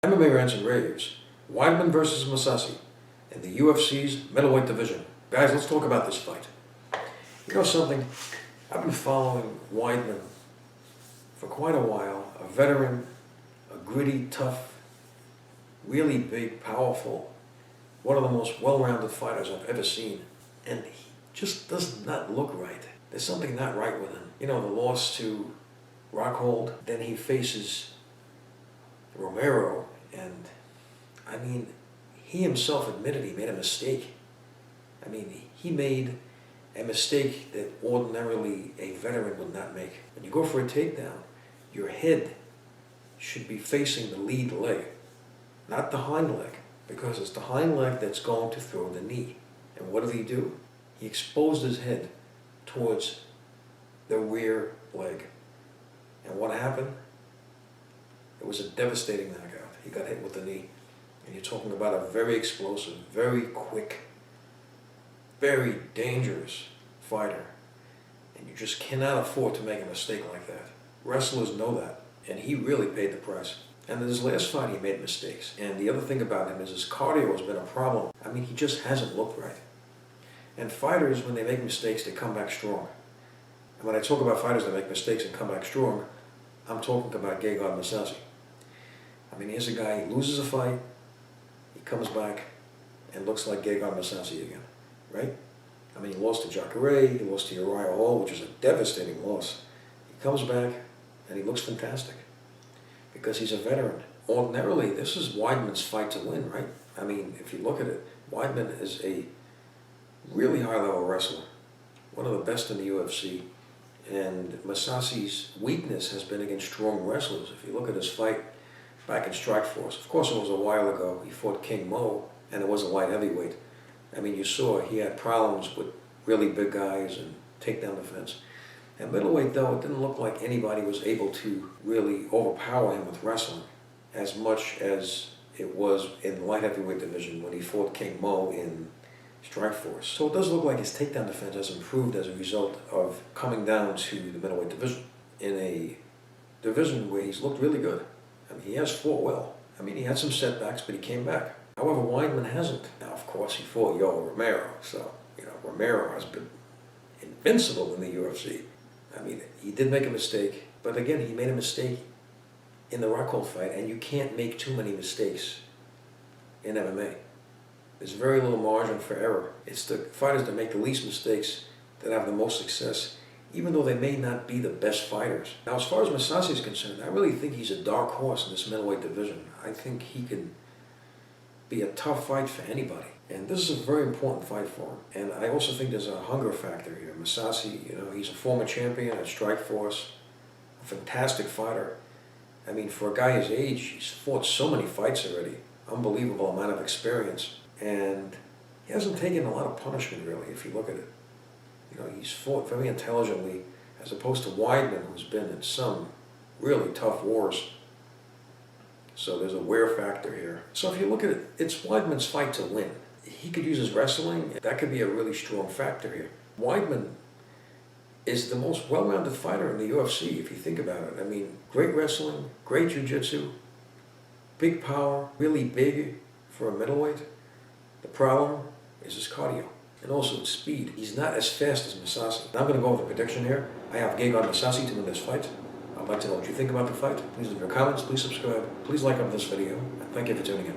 MMA rants and raves. Weidman versus Mousasi in the UFC's middleweight division. Guys, let's talk about this fight. You know something? I've been following Weidman for quite a while. A veteran, a gritty, tough, really big, powerful, one of the most well-rounded fighters I've ever seen. And he just does not look right. There's something not right with him. You know, the loss to Rockhold, then he faces Romero, and I mean, he himself admitted he made a mistake. I mean, he made a mistake that ordinarily a veteran would not make. When you go for a takedown, your head should be facing the lead leg, not the hind leg, because it's the hind leg that's going to throw the knee. And what did he do? He exposed his head towards the rear leg. And what happened? It was a devastating knockout. He got hit with the knee. And you're talking about a very explosive, very quick, very dangerous fighter. And you just cannot afford to make a mistake like that. Wrestlers know that. And he really paid the price. And in his last fight, he made mistakes. And the other thing about him is his cardio has been a problem. I mean, he just hasn't looked right. And fighters, when they make mistakes, they come back strong. And when I talk about fighters that make mistakes and come back strong, I'm talking about Gegard Mousasi. I mean, here's a guy, he loses a fight, he comes back and looks like Gegard Mousasi again, right? I mean, he lost to Jacare, he lost to Uriah Hall, which is a devastating loss. He comes back and he looks fantastic because he's a veteran. Ordinarily, this is Weidman's fight to win, right? I mean, if you look at it, Weidman is a really high-level wrestler, one of the best in the UFC. And Mousasi's weakness has been against strong wrestlers. If you look at his fight back in Strikeforce, of course it was a while ago, he fought King Mo, and it was a light heavyweight. I mean, you saw he had problems with really big guys and takedown defense. And middleweight, though, it didn't look like anybody was able to really overpower him with wrestling as much as it was in the light heavyweight division when he fought King Mo in Strikeforce. So it does look like his takedown defense has improved as a result of coming down to the middleweight division, in a division where he's looked really good. I mean, he has fought well. I mean, he had some setbacks, but he came back. However, Weidman hasn't. Now, of course, he fought Romero, so, you know, Romero has been invincible in the UFC. I mean, he did make a mistake, but again, he made a mistake in the Rockhold fight, and you can't make too many mistakes in MMA. There's very little margin for error. It's the fighters that make the least mistakes that have the most success, even though they may not be the best fighters. Now, as far as Mousasi is concerned, I really think he's a dark horse in this middleweight division. I think he can be a tough fight for anybody. And this is a very important fight for him. And I also think there's a hunger factor here. Mousasi, you know, he's a former champion at Strikeforce, a fantastic fighter. I mean, for a guy his age, he's fought so many fights already. Unbelievable amount of experience. And he hasn't taken a lot of punishment, really, if you look at it. You know, he's fought very intelligently, as opposed to Weidman, who's been in some really tough wars. So there's a wear factor here. So if you look at it, it's Weidman's fight to win. He could use his wrestling. That could be a really strong factor here. Weidman is the most well-rounded fighter in the UFC, if you think about it. I mean, great wrestling, great jiu-jitsu, big power, really big for a middleweight. The problem is his cardio, and also its speed. He's not as fast as Mousasi. I'm going to go with a prediction here. I have Gegard Mousasi to win this fight. I'd like to know what you think about the fight. Please leave your comments, please subscribe, please like up this video, and thank you for tuning in.